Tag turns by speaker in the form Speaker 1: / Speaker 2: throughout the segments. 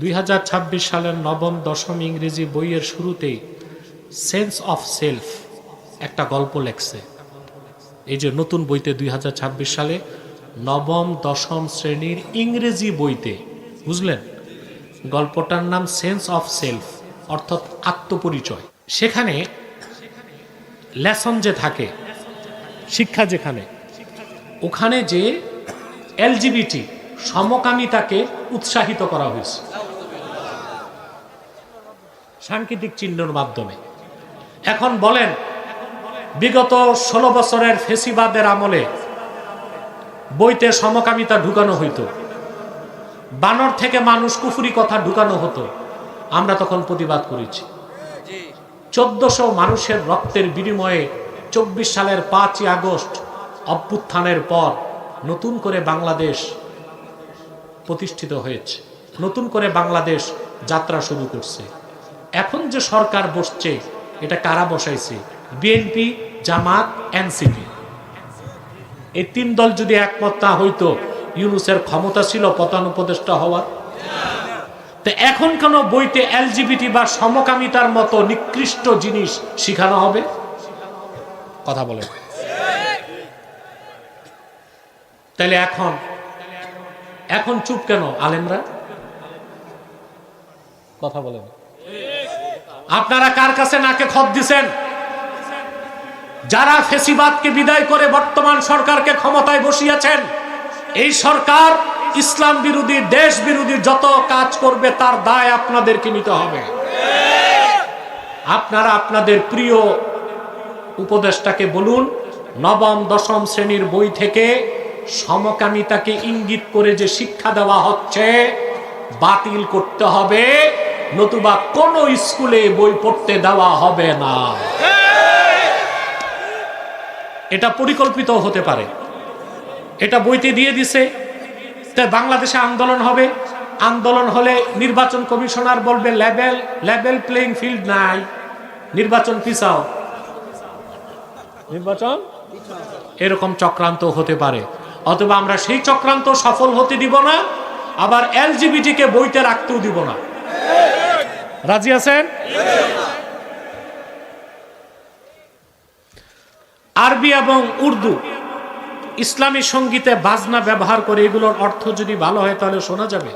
Speaker 1: 2026 সালের নবম দশম ইংরেজি বইয়ের শুরুতেই সেন্স অফ সেলফ একটা গল্প লেখছে। এই যে নতুন বইতে 2026 সালে নবম দশম শ্রেণীর ইংরেজি বইতে, বুঝলেন, গল্পটার নাম সেন্স অফ সেলফ, অর্থাৎ আত্মপরিচয়। সেখানে লেসন যে থাকে, শিক্ষা যেখানে, ওখানে যে এলজিবিটি সমকামিতাকে উৎসাহিত করা হয়েছে সাংকেতিক চিহ্নের মাধ্যমে। এখন বলেন, বিগত 16 বছরের ফেসিবাদের আমলে বইতে সমকামিতা ঢুকানো হইতো, বানর থেকে মানুষ কুফরি কথা ঢুকানো হতো, আমরা তখন প্রতিবাদ করেছি। 1400 মানুষের রক্তের বিনিময়ে 24 সালের 5ই আগস্ট অভ্যুত্থানের পর নতুন করে বাংলাদেশ প্রতিষ্ঠিত হয়েছে, নতুন করে বাংলাদেশ যাত্রা শুরু করছে। এখন যে সরকার বসছে, এটা কারা বসাইছে? বিএনপি, জামাত, এনসিপি। এই তিন দল যদি একমত না হইতো, ইউনূসের ক্ষমতা ছিল প্রধান উপদেষ্টা হওয়ার? তো এখন কেন বইতে এলজিবিটি বা সমকামিতার মতো নিকৃষ্ট জিনিস শিখানো হবে? কথা বলে। তাহলে এখন চুপ কেন আলেমরা? কথা বলেন। আপনারা কার কাছে নাকে খত দিছেন? যারা ফেসিবাদকে বিদায় করে বর্তমান সরকারকে ক্ষমতায় বসিয়েছেন, এই সরকার ইসলাম বিরোধী, দেশ বিরোধী যত কাজ করবে তার দায় আপনাদেরকে নিতে হবে। আপনারা আপনাদের প্রিয় উপদেষ্টাকে বলুন, নবম দশম শ্রেণীর বই থেকে সমকামিতাকে ইঙ্গিত করে যে শিক্ষা দেওয়া হচ্ছে বাতিল করতে হবে, নতুবা কোন স্কুলে বই পড়তে দেওয়া হবে না। এটা পরিকল্পিত হতে পারে, এটা বইতে দিয়ে দিছে। তাই বাংলাদেশে আন্দোলন হবে, আন্দোলন হলে নির্বাচন কমিশনার বলবে লেভেল প্লেইং ফিল্ড নাই, নির্বাচন পিছাও, নির্বাচন। এরকম চক্রান্ত হতে পারে। অথবা আমরা সেই চক্রান্ত সফল হতে দিব না, আবার এলজিবিটি কে বইতে রাখতেও দিব না। রাজি আছেন? আরবি এবং উর্দু ইসলামী সঙ্গীতে বাজনা ব্যবহার করে, এগুলোর অর্থ যদি ভালো হয় তাহলে শোনা যাবে।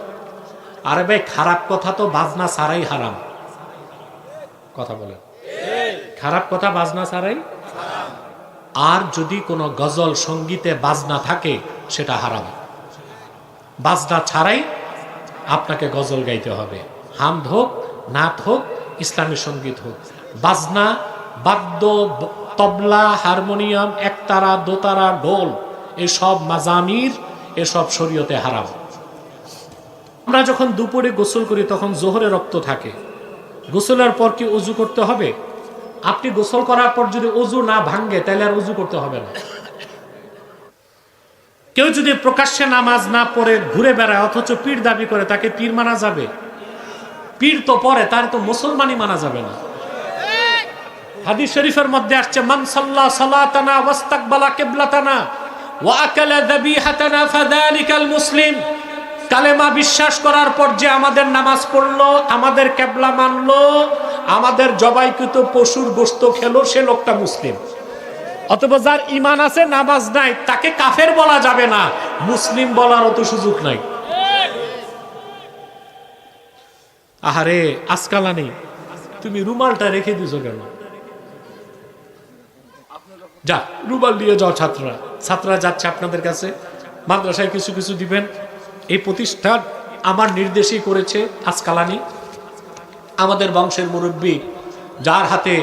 Speaker 1: আরে ভাই, খারাপ কথা তো বাজনা ছাড়াই হারাম। কথা বলেন, খারাপ কথা বাজনা ছাড়াই। আর যদি কোনো গজল সঙ্গীতে বাজনা থাকে, সেটা হারাম। বাজনা ছাড়াই আপনাকে গজল গাইতে হবে, হামদ হোক, নাত হোক, ইসলামী সঙ্গীত হোক। বাজনা, বাদ্য, তবলা, হারমোনিয়াম, একতারা, দোতারা, ঢোল, এসব মাজামির, এসব শরীয়তে হারাম। আমরা যখন দুপুরে গোসল করি তখন জোহরে রক্ত থাকে, গোসলের পর কি ওযু করতে হবে? আপনি গোসল করার পর যদি ওযু না ভাঙ্গে, তাহলে আর ওযু করতে হবে না। কেউ যদি প্রকাশ্যে নামাজ না পড়ে ঘুরে বেড়ায় অথচ পীর দাবি করে, তাকে পীর মানা যাবে? পীর তো পড়ে, তার তো মুসলমানই মানা যাবে না। হাদিস শরীফের মধ্যে আসছে, মান সাল্লা সালাতানা ওয়াস্তাকবালা কিবলাতানা ওয়া আকালা যাবিহাতানা ফাযালিকাল মুসলিম। কালেমা বিশ্বাস করার পর যে আমাদের নামাজ পড়লো, আমাদের কিবলা মানলো, আমাদের জবাইকৃত পশুর গোশত খেলো, সে লোকটা মুসলিম। অথবা যার ঈমান আছে, নামাজ নাই, তাকে কাফের বলা যাবে না, মুসলিম বলার অত সুযোগ নাই। আহারে আজকালানি, তুমি রুমালটা রেখে দিছো কেন? যা, রুমাল দিয়ে যাও। ছাত্ররা যাচ্ছে আপনাদের কাছে, মাদ্রাসায় কিছু কিছু দিবেন। এই প্রতিষ্ঠান আমার নির্দেশই করেছে আজকালানি, আমাদের বংশের মুরব্বী, যার হাতে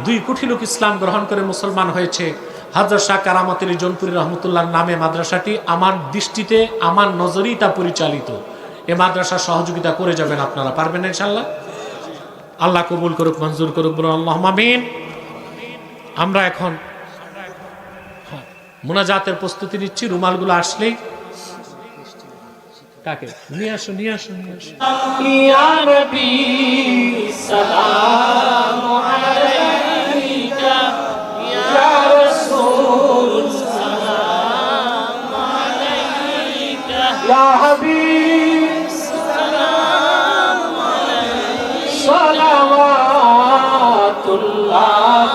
Speaker 1: 2 কোটি লোক ইসলাম গ্রহণ করে মুসলমান হয়েছে, হযরত শাহ কারামতুল জৌনপুরী রহমতুল্লাহ নামে মাদ্রাসাটি আমার দৃষ্টিতে, আমার নজরেই তা পরিচালিত। এই মাদ্রাসার সহযোগিতা করে যাবেন আপনারা, পারবেন ইনশাআল্লাহ? আল্লাহ কবুল করুক, মঞ্জুর করুক, বলুন আল্লাহুম্মা আমিন। আমরা এখন মুনাজাতের প্রস্তুতি নিচ্ছি। রুমালগুলো আসলেই কাকে নিয়ে আসো, নিয়ে আসো, নিয়ে আসো।
Speaker 2: ইয়া নবী সালামু আলাইকা, ইয়া রাসূল সালামু আলাইকা, ইয়া হাবিব সালাম সলাওয়াতুল্লাহ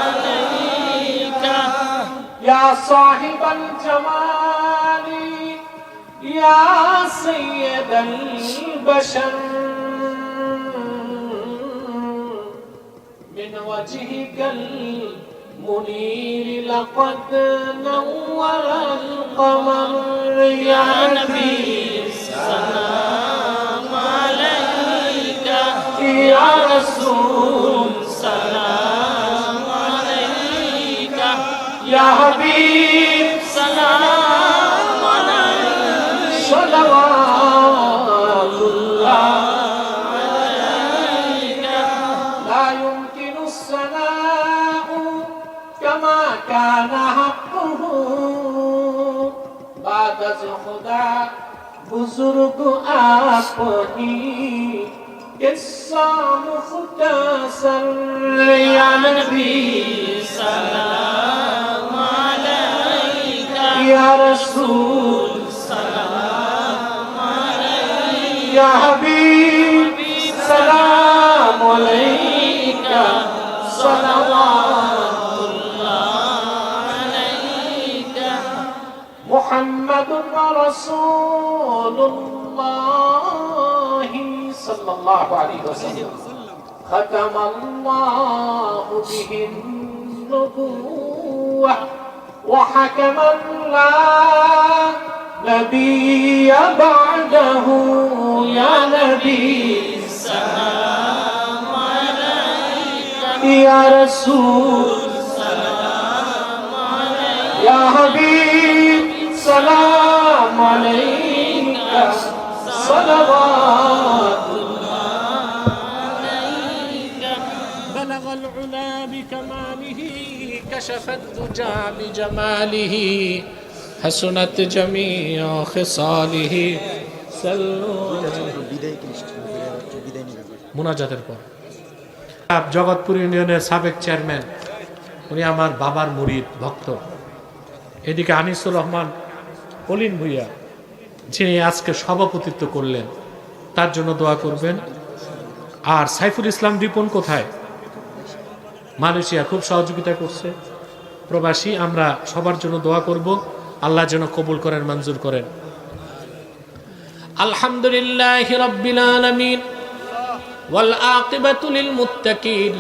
Speaker 2: আলাইকা ইয়া সাহিবাল জামালি ইয়া সাইয়্যিদাল বাশার من وجهك المنير لقد نور القمر يا نبي السلام عليك يا رسول سلام عليك يا حبيب سلام عليك صلوات الله كان حقه بعد خدا بزرگ آپنی قصہ مختصر یا نبی سلام علیکہ یا رسول سلام علیکہ یا حبیب سلام علیکہ صلوات محمد رسول الله صلى الله عليه وسلم ختم الله به النبوة وحكما لا نبي بعده يا نبي السلام عليك يا رسول سلام عليك يا حبيب سلام عليك صلوات الله عليك بلغ العلا بكماله كشف الدجى بجماله حسنت جميع خصاله صلوا মুনাজাতের পর জগৎপুর ইউনিয়নের সাবেক চেয়ারম্যান, উনি আমার বাবার মুরিদ ভক্ত। এদিকে আনিসুর রহমান কলিন ভুইয়া, যিনি আজকে সভাপতিত্ব করলেন, তার জন্য দোয়া করবেন। আর সাইফুল ইসলাম রিপন কোথায়? মালয়েশিয়া খুব সহযোগিতা করছে, প্রবাসী। আমরা সবার জন্য দোয়া করব, আল্লাহ যেন কবুল করেন, মঞ্জুর করেন। আলহামদুলিল্লাহি রাব্বিল আলামিন ওয়াল আকিবাতু লিল মুত্তাকিন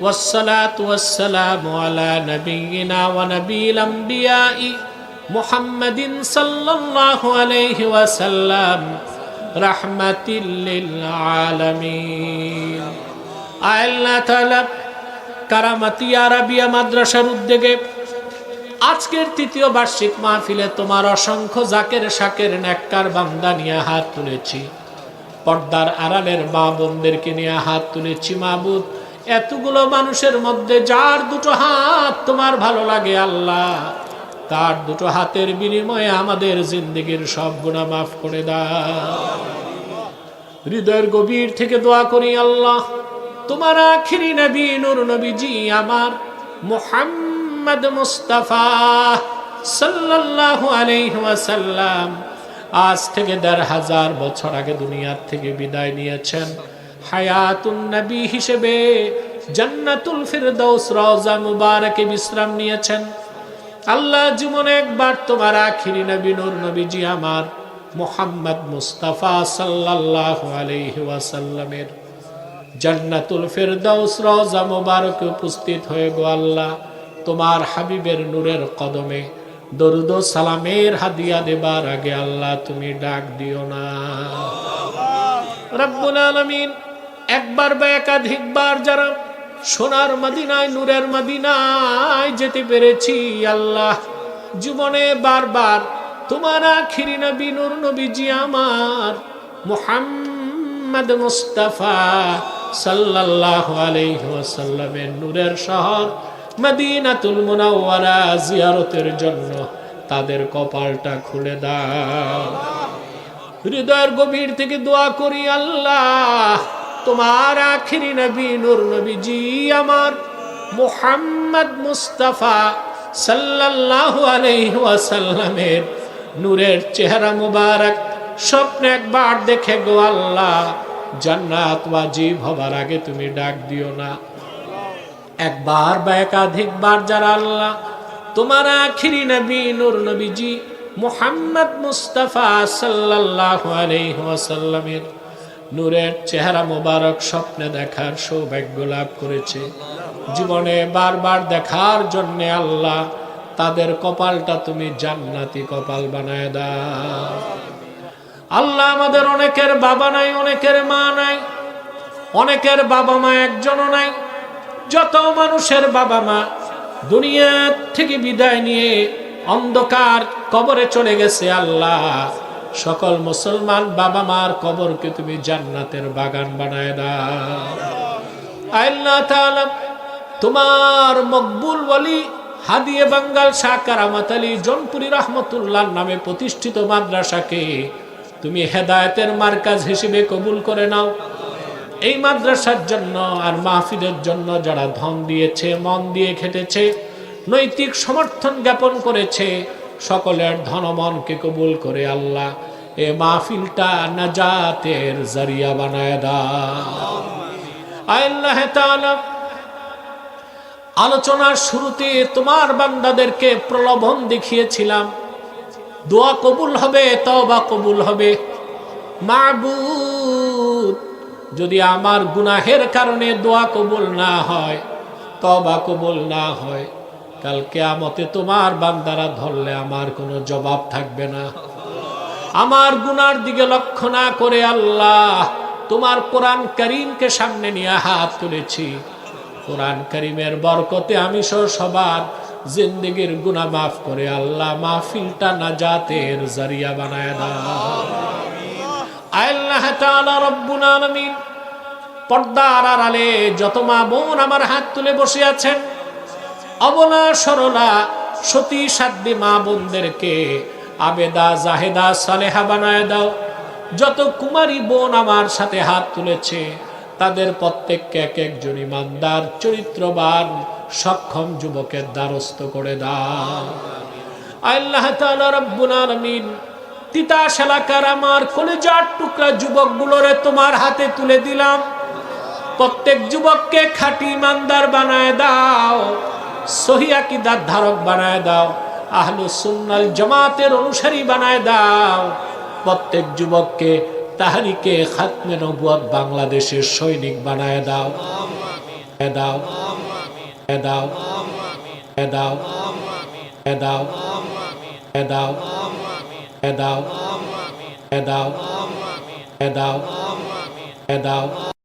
Speaker 2: والصلاة والسلام على نبينا ونبي الأنبياء محمد صلى الله عليه وسلم رحمة للعالمين আল্লাহ তাআলা কারামাতি আরাবিয়া মাদ্রাসার উদ্যোগে আজকের তৃতীয় বার্ষিক মাহফিলে তোমার অসংখ্য জাকের শাকের নেককার বান্দা নিয়ে হাত তুলেছি, পর্দার আড়ালের মা বোনদেরকে নিয়ে হাত তুলেছি। মাবুদ, এতগুলো মানুষের মধ্যে যার দুটো হাত তোমার ভালো লাগে আল্লাহ, তার দুটো হাতের বিনিময়ে আমাদের জিন্দেগির সব গুনাহ মাফ করে দাও। হৃদয়ের গভীর থেকে দোয়া করি আল্লাহ, তোমার আখিরি নবী নূর নবীজি আমার মুহাম্মদ মুস্তাফা সাল্লাল্লাহু আলাইহি ওয়াসাল্লাম আজ থেকে ১৫০০ বছর আগে দুনিয়ার থেকে বিদায় নিয়েছেন। হায়াতুন নবী হিসেবে জান্নাতুল ফিরদাউস রওজা মুবারকে বিশ্রাম নিয়েছেন। আল্লাহ জীবনে একবার তোমার আখিরি নবী নূর নবীজি আমার মুহাম্মদ মুস্তাফা সাল্লাল্লাহু আলাইহি ওয়াসাল্লামের জান্নাতুল ফিরদাউস রওজা মুবারকে উপস্থিত হয়ে গো আল্লাহ, তোমার হাবিবের নূরের কদমে দরুদ ও সালামের হাদিয়া দেবার আগে আল্লাহ তুমি ডাক দিও না। রব্বুল আলামিন, একবার বা একাধিকবার যারা সোনার মদিনায় নূরের মদিনায় যেতে পেরেছি আল্লাহ, জীবনে বারবার তোমার আখিরি নবী নূর নবীজি আমার মুহাম্মদ মুস্তাফা সাল্লাল্লাহু আলাইহি ওয়াসাল্লামের নূরের শহর মদিনাতুল মুনাওয়ারা জিয়ারতের জন্য তাদের কপালটা খুলে দাও। হৃদয়ের গভীর থেকে দোয়া করি আল্লাহ, তোমার আখিরি নবী নূর নবীজি আমার মুহাম্মদ মুস্তাফা সাল্লাল্লাহু আলাইহি ওয়াসাল্লামের নূরের চেহারা মুবারক স্বপ্নে একবার দেখে গো আল্লাহ, জান্নাত ওয়াজিব হবার আগে তুমি ডাক দিও না। একবার বা একাধিকবার যারা আল্লাহ তোমার আখিরি নবী নূর নবীজি মুহাম্মদ মুস্তাফা সাল্লাল্লাহু আলাইহি ওয়াসাল্লামের নূরের চেহারা মোবারক স্বপ্নে দেখার সৌভাগ্য লাভ করেছে, জীবনে বারবার দেখার জন্য আল্লাহ তাদের কপালটা তুমি জান্নাতি কপাল বানায় দাও। আল্লাহ আমাদের অনেকের বাবা নাই, অনেকের মা নাই, অনেকের বাবা মা একজনও নাই। যত মানুষের বাবা মা দুনিয়া থেকে বিদায় নিয়ে অন্ধকার কবরে চলে গেছে, আল্লাহ সকল মুসলমান বাবা মার কবরকে তুমি জান্নাতের বাগান বানায় দাও। আল্লাহ তাআলা তোমার মকবুল ওয়ালি হাদিয়ে বাঙ্গাল শাহ কারামাত আলী জনপুরি রহমতুল্লাহ নামে প্রতিষ্ঠিত মাদ্রাসাকে তুমি হেদায়েতের মার্কাজ হিসেবে কবুল করে নাও। এই মাদ্রাসার জন্য আর মাহফিলের জন্য যারা ধন দিয়েছে, মন দিয়ে খেটেছে, নৈতিক সমর্থন জ্ঞাপন করেছে, সকলের ধন মনকে কবুল করে আল্লাহ এ মাহফিলটা নাজাতের জরিয়া বানায় দাও। আল্লাহ তাআলা আলোচনার শুরুতে তোমার বান্দাদেরকে প্রলোভন দেখিয়েছিলাম, দোয়া কবুল হবে, তওবা কবুল হবে। মাবুদ, যদি আমার গুনাহের কারণে দোয়া কবুল না হয়, তওবা কবুল না হয়, কাল কিয়ামতে তোমার বান্দারা ধরলে আমার কোনো জবাব থাকবে না। আমার গুনার দিকে লক্ষ্য না করে আল্লাহ তোমার কোরআন কারীমকে সামনে নিয়ে হাত তুলেছি। কোরআন কারীমের বরকতে আমি সহ সবার জিন্দেগির গুনাহ মাফ করে আল্লাহ মাহফিলটা নাজাতের জরিয়া বানায় দাও। আল্লাহ তাআলা রব্বুল আলামিন পর্দার আড়ালে যত মা বোন আমার হাত তুলে বসে আছেন, অবলা সরলা সতী সাধ্বী মা বোনদেরকে আবেদা জাহেদা সালেহা বানায় দাও। যত কুমারী বোন আমার সাথে হাত তুলেছে তাদের প্রত্যেককে এক একজন ইমানদার চরিত্রবান সক্ষম যুবকের দ্বারস্থ করে দাও। আল্লাহ তাআলা রব্বুল আলামিন তিতাস এলাকার আমার কলিজার টুকরা যুবকগুলোরে তোমার হাতে তুলে দিলাম। প্রত্যেক যুবককে খাঁটি ইমানদার বানায় দাও, সহিহ আকীদার ধারক বানায় দাও, আহলুস সুন্নাল জামাতের অনুসারী বানায় দাও। প্রত্যেক যুবককে তাহরিকে খাতমে নবুয়ত বাংলাদেশের সৈনিক বানায় দাও। দাও দাও দাও দাও দাও দাও দাও দাও দাও